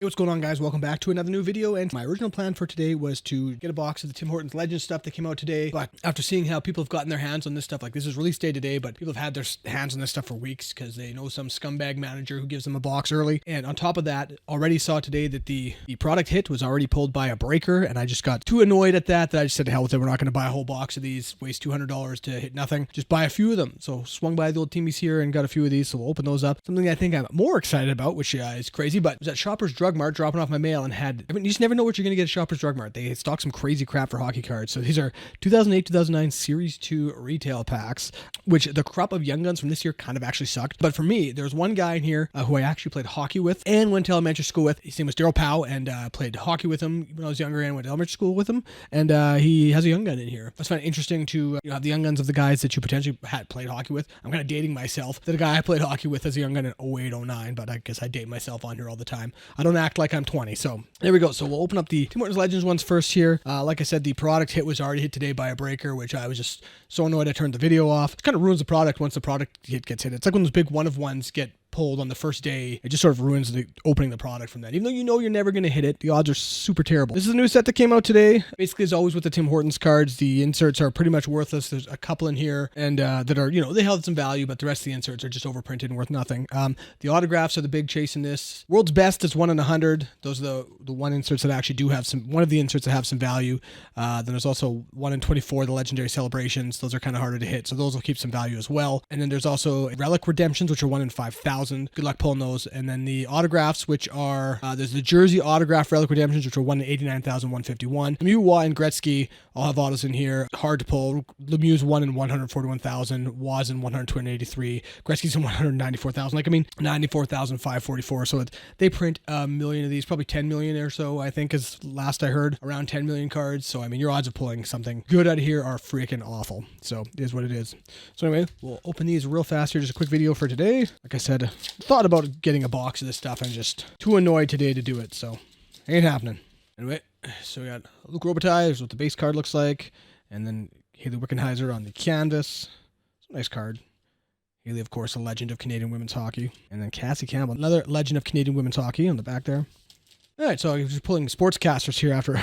Hey, what's going on, guys? Welcome back to another new video. And my original plan for today was to get a box of the Tim Hortons Legends stuff that came out today. But after seeing how people have gotten their hands on this stuff, like this is release day today, but people have had their hands on this stuff for weeks because they know some scumbag manager who gives them a box early. And on top of that, already saw today that the product hit was already pulled by a breaker. And I just got too annoyed at that I just said, to hell with it. We're not going to buy a whole box of these, waste $200 to hit nothing. Just buy a few of them. So swung by the old Teamies here and got a few of these. So we'll open those up. Something I think I'm more excited about, which is crazy, but was at Shoppers Drug Mart dropping off my mail and you just never know what you're going to get at Shoppers Drug Mart. They stock some crazy crap for hockey cards. So these are 2008-2009 Series 2 retail packs, which the crop of Young Guns from this year kind of actually sucked. But for me, there's one guy in here who I actually played hockey with and went to elementary school with. His name was Daryl Powell, and played hockey with him when I was younger and went to elementary school with him. And he has a Young Gun in here. I just find it interesting to have the Young Guns of the guys that you potentially had played hockey with. I'm kind of dating myself. That a guy I played hockey with as a Young Gun in 08-09, but I guess I date myself on here all the time. I don't act like I'm 20, so there we go. So we'll open up the Tim Hortons Legends ones first here. Like I said, the product hit was already hit today by a breaker, which I was just so annoyed I turned the video off. It kind of ruins the product once the product hit gets hit. It's like when those big one-of-ones get pulled on the first day. It just sort of ruins the opening the product from that. Even though you know you're never going to hit it, the odds are super terrible. This is a new set that came out today. Basically, as always with the Tim Hortons cards, the inserts are pretty much worthless. There's a couple in here and that are, they held some value, but the rest of the inserts are just overprinted and worth nothing. The autographs are the big chase in this. World's Best is 1 in 100. Those are the one inserts that actually do have one of the inserts that have some value. Then there's also 1 in 24, the Legendary Celebrations. Those are kind of harder to hit, so those will keep some value as well. And then there's also Relic Redemptions, which are 1 in 5,000. Good luck pulling those. And then the autographs, which are there's the Jersey Autograph Relic Redemptions, which are 1 in 89,151. Lemieux, Watt, and Gretzky all have autos in here. Hard to pull. Lemieux's 1 in 141,000. Watt's in 183. Gretzky's in 194,000. 94,544. So they print a million of these, probably 10 million or so, I think, is last I heard. Around 10 million cards. So, your odds of pulling something good out of here are freaking awful. So, it is what it is. So, anyway, we'll open these real fast here. Just a quick video for today. Like I said, thought about getting a box of this stuff and just too annoyed today to do it. So, ain't happening. Anyway, so we got Luke Robitaille. Here's what the base card looks like. And then Haley Wickenheiser on the canvas. It's a nice card. Haley, of course, a legend of Canadian women's hockey. And then Cassie Campbell, another legend of Canadian women's hockey on the back there. All right, so I'm just pulling sportscasters here after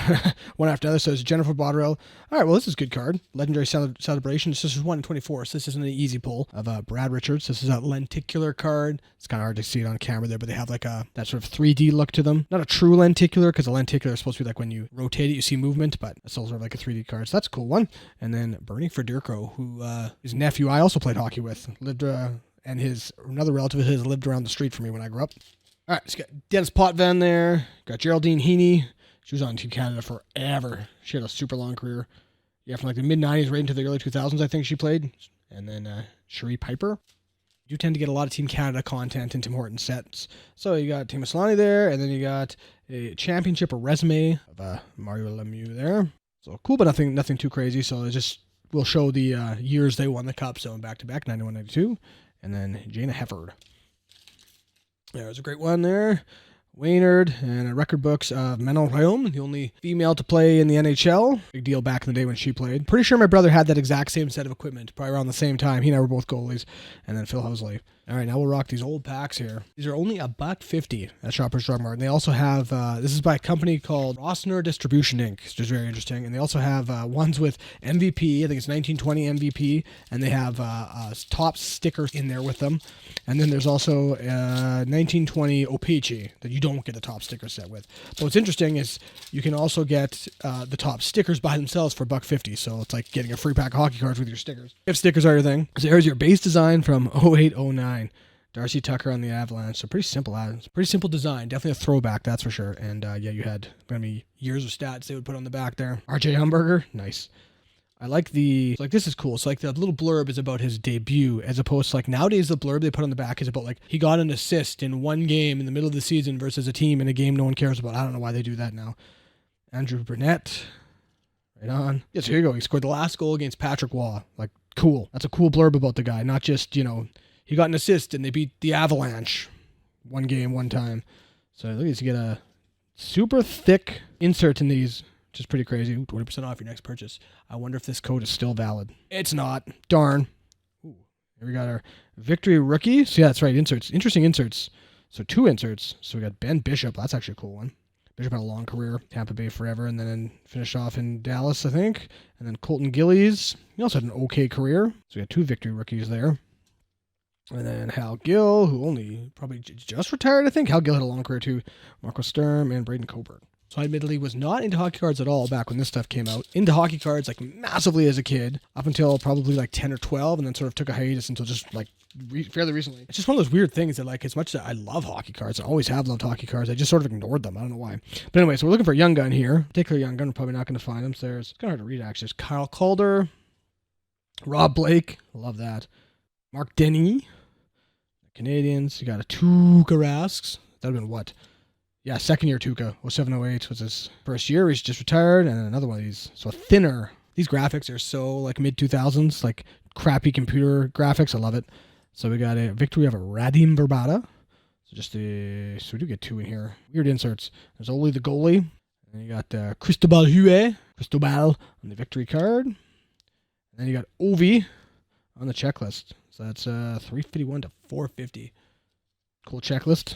one after the other. So it's Jennifer Botterill. All right, well, this is a good card. Legendary Celebrations. This is 1 in 24, so this isn't an easy pull. Of Brad Richards. This is a lenticular card. It's kind of hard to see it on camera there, but they have like that sort of 3D look to them. Not a true lenticular, because a lenticular is supposed to be like when you rotate it, you see movement, but it's also sort of like a 3D card. So that's a cool one. And then Bernie Federko, who his nephew I also played hockey with, lived, and another relative of his lived around the street from me when I grew up. All right, so got Dennis Potvin there. Got Geraldine Heaney. She was on Team Canada forever. She had a super long career. Yeah, from like the mid-90s right into the early 2000s, I think she played. And then Cherie Piper. You do tend to get a lot of Team Canada content in Tim Hortons sets. So you got Team Maslany there, and then you got a championship or resume of Mario Lemieux there. So cool, but nothing too crazy. So it just will show the years they won the cup. So back-to-back, 91-92. And then Jana Hefford. There's a great one there. Waynard and record books of Manon Rhéaume, the only female to play in the NHL. Big deal back in the day when she played. Pretty sure my brother had that exact same set of equipment, probably around the same time. He and I were both goalies. And then Phil Housley. All right, now we'll rock these old packs here. These are only $1.50 at Shoppers Drug Mart. And they also have, this is by a company called Rossner Distribution Inc., which is very interesting. And they also have ones with MVP, I think it's 1920 MVP, and they have top stickers in there with them. And then there's also 1920 O-Pee-Chee that you don't get a top sticker set with. But what's interesting is you can also get the top stickers by themselves for $1.50. So it's like getting a free pack of hockey cards with your stickers. If stickers are your thing. So here's your base design from 08-09. Darcy Tucker on the Avalanche. So pretty simple design. Definitely a throwback, that's for sure. And you had years of stats they would put on the back there. RJ Humberger, nice. I like this is cool. So like the little blurb is about his debut, as opposed to like nowadays the blurb they put on the back is about like he got an assist in one game in the middle of the season versus a team in a game no one cares about. I don't know why they do that now. Andrew Burnett, right on. Yeah, so here you go. He scored the last goal against Patrick Waugh. Like, cool. That's a cool blurb about the guy, not just, he got an assist and they beat the Avalanche one game, one time. So look at you get a super thick insert in these, which is pretty crazy. 20% off your next purchase. I wonder if this code is still valid. It's not. Darn. Ooh, here we got our victory rookie. So yeah, that's right. Inserts. Interesting inserts. So 2 inserts. So we got Ben Bishop. That's actually a cool one. Bishop had a long career, Tampa Bay forever, and then finished off in Dallas, I think. And then Colton Gillies. He also had an okay career. So we got 2 victory rookies there. And then Hal Gill, who only probably just retired, I think. Hal Gill had a long career too. Marco Sturm and Braden Coburn. So I admittedly was not into hockey cards at all back when this stuff came out. Into hockey cards like massively as a kid, up until probably like 10 or 12, and then sort of took a hiatus until just like fairly recently. It's just one of those weird things that, like, as much as I love hockey cards, I always have loved hockey cards, I just sort of ignored them. I don't know why. But anyway, so we're looking for a young gun here. Particular young gun, we're probably not going to find him. So it's kind of hard to read actually. There's Kyle Calder, Rob Blake, love that. Mark Denny, Canadians. You got a Tuukka Rasks. That would have been what? Yeah, second year Tuukka. 0708 was his first year. He's just retired. And then another one of these. So thinner. These graphics are so like mid-2000s, like crappy computer graphics. I love it. So we got a victory of a Radim Verbata. So we do get 2 in here. Weird inserts. There's Oli the goalie. And you got Cristobal Cristobal on the victory card. And then you got Ovi on the checklist. So that's 351 to 450. Cool checklist.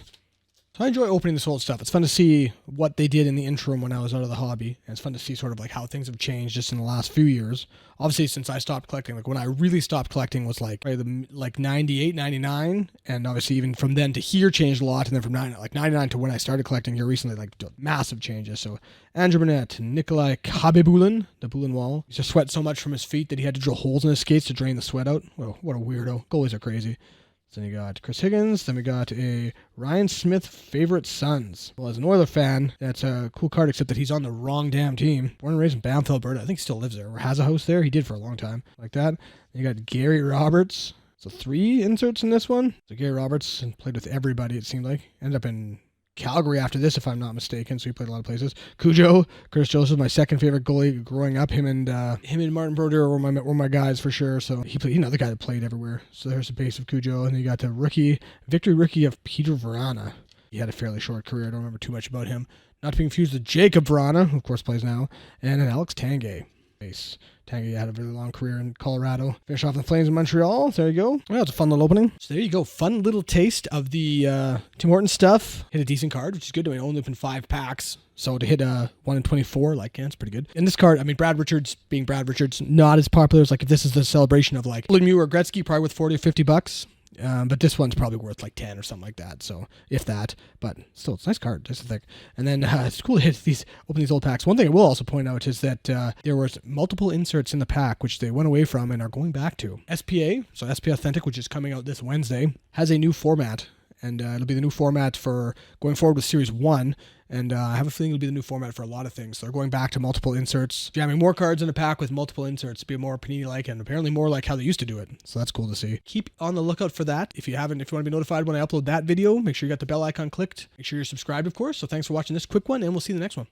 So I enjoy opening this old stuff. It's fun to see what they did in the interim when I was out of the hobby. And it's fun to see sort of like how things have changed just in the last few years. Obviously, since I stopped collecting, like when I really stopped collecting was like 98, 99. And obviously even from then to here changed a lot. And then from 99 to when I started collecting here recently, like massive changes. So Andrew Burnett, Nikolai Kabebulin, the Bulin wall. He just sweat so much from his feet that he had to drill holes in his skates to drain the sweat out. What a weirdo. Goalies are crazy. Then you got Chris Higgins. Then we got a Ryan Smith favorite sons. Well, as an Oiler fan, that's a cool card, except that he's on the wrong damn team. Born and raised in Banff, Alberta. I think he still lives there or has a house there. He did for a long time. Like that. Then you got Gary Roberts. So 3 inserts in this one. So Gary Roberts played with everybody, it seemed like. Ended up in Calgary after this, if I'm not mistaken. So he played a lot of places. Cujo, Curtis Joseph, my second favorite goalie growing up. Him and Martin Brodeur were my guys for sure. So he's another guy that played everywhere. So there's a base of Cujo, and then you got the victory rookie of Peter Vrana. He had a fairly short career. I don't remember too much about him. Not to be confused with Jacob Vrana, who of course plays now, and then Alex Tanguay. Base. Tanguay had a really long career in Colorado. Finished off in the Flames in Montreal. There you go. Well, it's a fun little opening. So there you go. Fun little taste of the Tim Hortons stuff. Hit a decent card, which is good. I only opened 5 packs. So to hit a 1 in 24, it's pretty good. In this card, I mean, Brad Richards being Brad Richards, not as popular as like if this is the celebration of like Lemieux or Gretzky, probably worth 40 or 50 bucks. But this one's probably worth like 10 or something like that. So if that, but still, it's a nice card, just to think. And then it's cool to open these old packs. One thing I will also point out is that there was multiple inserts in the pack, which they went away from and are going back to. SPA, so SP Authentic, which is coming out this Wednesday, has a new format. And it'll be the new format for going forward with Series 1. And I have a feeling it'll be the new format for a lot of things. So they're going back to multiple inserts, jamming more cards in a pack with multiple inserts, be more Panini-like and apparently more like how they used to do it. So that's cool to see. Keep on the lookout for that. If you want to be notified when I upload that video, make sure you got the bell icon clicked. Make sure you're subscribed, of course. So thanks for watching this quick one, and we'll see you in the next one.